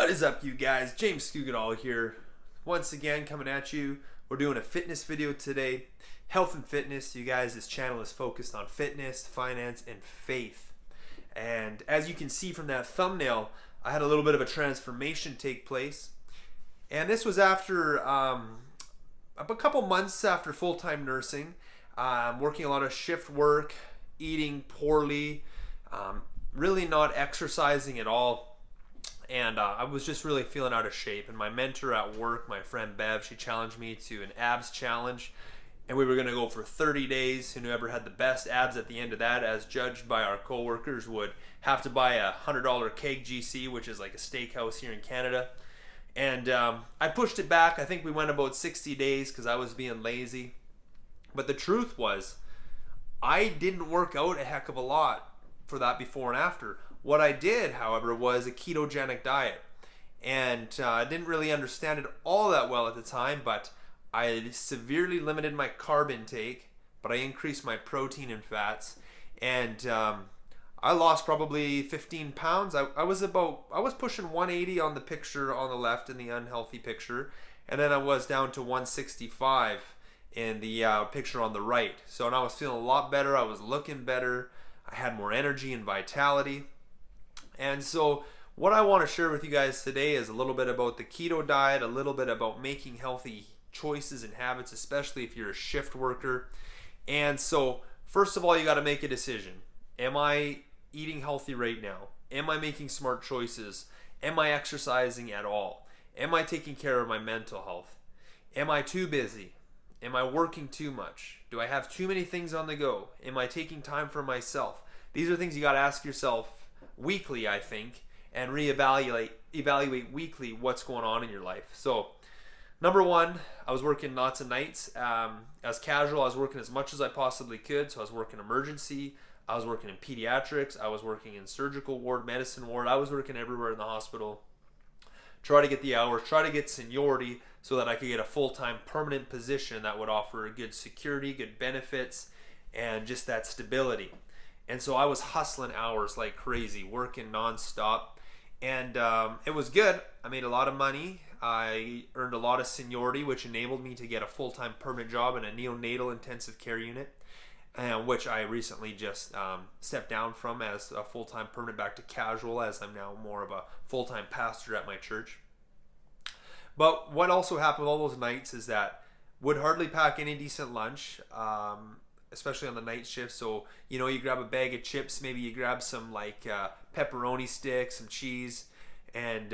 What is up, you guys? James Scugadall here. Once again, coming at you. We're doing a fitness video today. Health and fitness. You guys, this channel is focused on fitness, finance, and faith. And as you can see from that thumbnail, I had a little bit of a transformation take place. And this was after a couple months after full-time nursing, working a lot of shift work, eating poorly, really not exercising at all. And I was just really feeling out of shape. And my mentor at work, my friend Bev, she challenged me to an abs challenge. And we were going to go for 30 days. And whoever had the best abs at the end of that, as judged by our coworkers, would have to buy a $100 keg GC, which is like a steakhouse here in Canada. And I pushed it back. I think we went about 60 days because I was being lazy. But the truth was, I didn't work out a heck of a lot for that before and after. What I did, however, was a ketogenic diet. And I didn't really understand it all that well at the time, but I severely limited my carb intake, but I increased my protein and fats. And I lost probably 15 pounds. I was pushing 180 on the picture on the left in the unhealthy picture, and then I was down to 165 in the picture on the right. So and I was feeling a lot better. I was looking better. I had more energy and vitality. And so what I want to share with you guys today is a little bit about the keto diet, a little bit about making healthy choices and habits, especially if you're a shift worker. And so first of all, you got to make a decision. Am I eating healthy right now? Am I making smart choices? Am I exercising at all? Am I taking care of my mental health? Am I too busy? Am I working too much? Do I have too many things on the go? Am I taking time for myself? These are things you got to ask yourself weekly, I think, and evaluate weekly what's going on in your life. So number one, I was working lots of nights. As casual, I was working as much as I possibly could. So I was working emergency, I was working in pediatrics, I was working in surgical ward, medicine ward, I was working everywhere in the hospital. Try to get the hours, try to get seniority so that I could get a full-time permanent position that would offer good security, good benefits, and just that stability. And so I was hustling hours like crazy, working nonstop, and it was good. I made a lot of money. I earned a lot of seniority, which enabled me to get a full-time permanent job in a neonatal intensive care unit, which I recently just stepped down from as a full-time permanent back to casual, as I'm now more of a full-time pastor at my church. But what also happened all those nights is that would hardly pack any decent lunch, especially on the night shift. So, you grab a bag of chips, maybe you grab some like pepperoni sticks, some cheese, and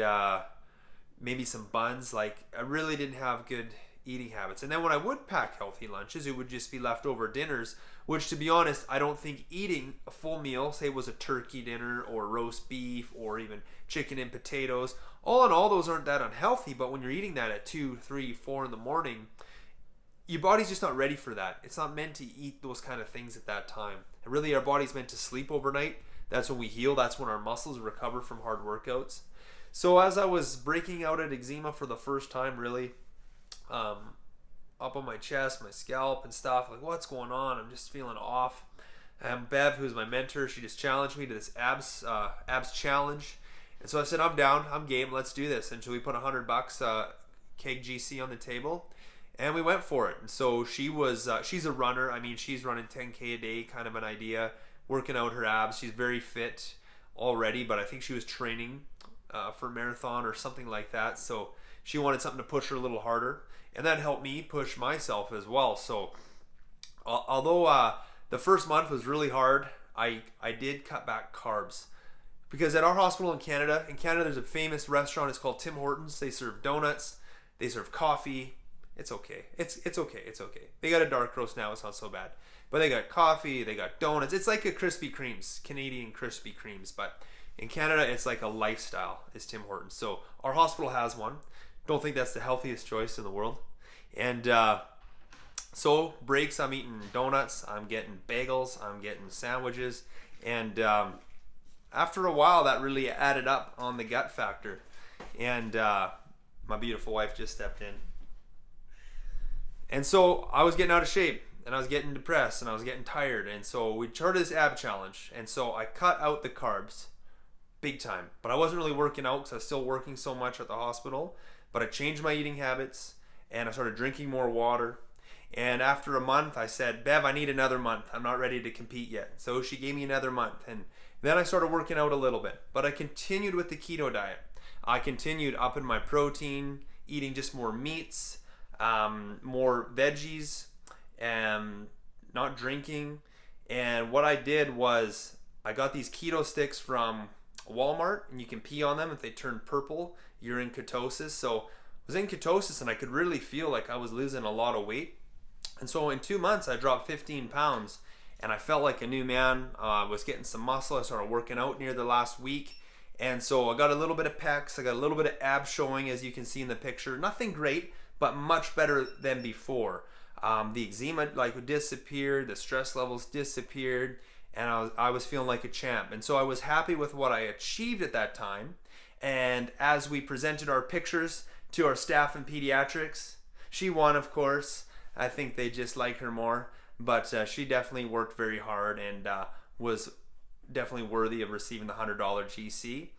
maybe some buns. Like, I really didn't have good eating habits. And then when I would pack healthy lunches, it would just be leftover dinners, which, to be honest, I don't think eating a full meal, say it was a turkey dinner or roast beef or even chicken and potatoes, all in all, those aren't that unhealthy. But when you're eating that at 2, 3, 4 in the morning, your body's just not ready for that. It's not meant to eat those kind of things at that time. And really, our body's meant to sleep overnight. That's when we heal. That's when our muscles recover from hard workouts. So as I was breaking out at eczema for the first time, really, up on my chest, my scalp and stuff, like, what's going on? I'm just feeling off. And Bev, who's my mentor, she just challenged me to this abs challenge. And so I said, I'm down, I'm game, let's do this. And so we put $100 keg GC on the table. And we went for it. And so she's a runner. I mean, she's running 10K a day, kind of an idea, working out her abs. She's very fit already, but I think she was training for marathon or something like that. So she wanted something to push her a little harder. And that helped me push myself as well. So although the first month was really hard, I did cut back carbs. Because at our hospital in Canada there's a famous restaurant. It's called Tim Hortons. They serve donuts. They serve coffee. It's okay. It's okay. It's okay. They got a dark roast now. It's not so bad. But they got coffee. They got donuts. It's like a Krispy Kremes, Canadian Krispy Kremes. But in Canada, it's like a lifestyle, is Tim Hortons. So our hospital has one. Don't think that's the healthiest choice in the world. And so breaks, I'm eating donuts. I'm getting bagels. I'm getting sandwiches. And after a while, that really added up on the gut factor. And my beautiful wife just stepped in. And so I was getting out of shape, and I was getting depressed, and I was getting tired. And so we started this ab challenge. And so I cut out the carbs. big time. But I wasn't really working out because I was still working so much at the hospital. But I changed my eating habits and I started drinking more water. And after a month, I said, Bev, I need another month. I'm not ready to compete yet. So she gave me another month. And then I started working out a little bit. But I continued with the keto diet. I continued upping my protein, eating just more meats, more veggies, and not drinking. And what I did was I got these keto sticks from Walmart, and you can pee on them. If they turn purple, you're in ketosis. So I was in ketosis, and I could really feel like I was losing a lot of weight. And so in 2 months, I dropped 15 pounds, and I felt like a new man. I was getting some muscle. I started working out near the last week. And so I got a little bit of pecs. I got a little bit of abs showing, as you can see in the picture. Nothing great, but much better than before. The eczema disappeared. The stress levels disappeared. And I was feeling like a champ. And so I was happy with what I achieved at that time. And as we presented our pictures to our staff in pediatrics, she won, of course. I think they just like her more, but she definitely worked very hard and was definitely worthy of receiving the $100 GC.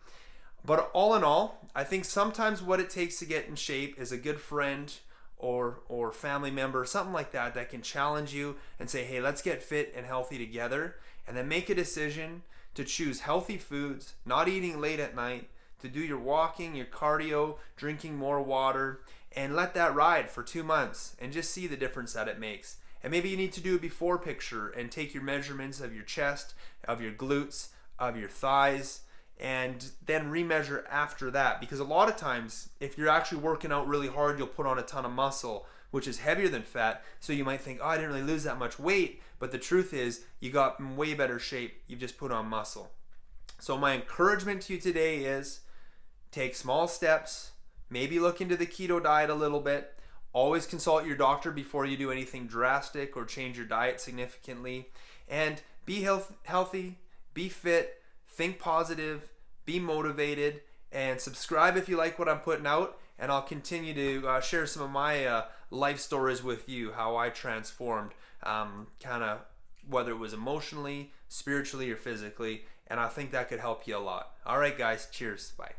But all in all, I think sometimes what it takes to get in shape is a good friend or family member, something like that, that can challenge you and say, hey, let's get fit and healthy together, and then make a decision to choose healthy foods, not eating late at night, to do your walking, your cardio, drinking more water, and let that ride for 2 months and just see the difference that it makes. And maybe you need to do a before picture and take your measurements of your chest, of your glutes, of your thighs, and then remeasure after that. Because a lot of times, if you're actually working out really hard, you'll put on a ton of muscle, which is heavier than fat. So you might think, oh, I didn't really lose that much weight. But the truth is, you got in way better shape. You've just put on muscle. So my encouragement to you today is take small steps. Maybe look into the keto diet a little bit. Always consult your doctor before you do anything drastic or change your diet significantly. And be healthy, be fit, think positive, be motivated, and subscribe if you like what I'm putting out. And I'll continue to share some of my life stories with you, how I transformed, kind of whether it was emotionally, spiritually, or physically. And I think that could help you a lot. All right, guys. Cheers. Bye.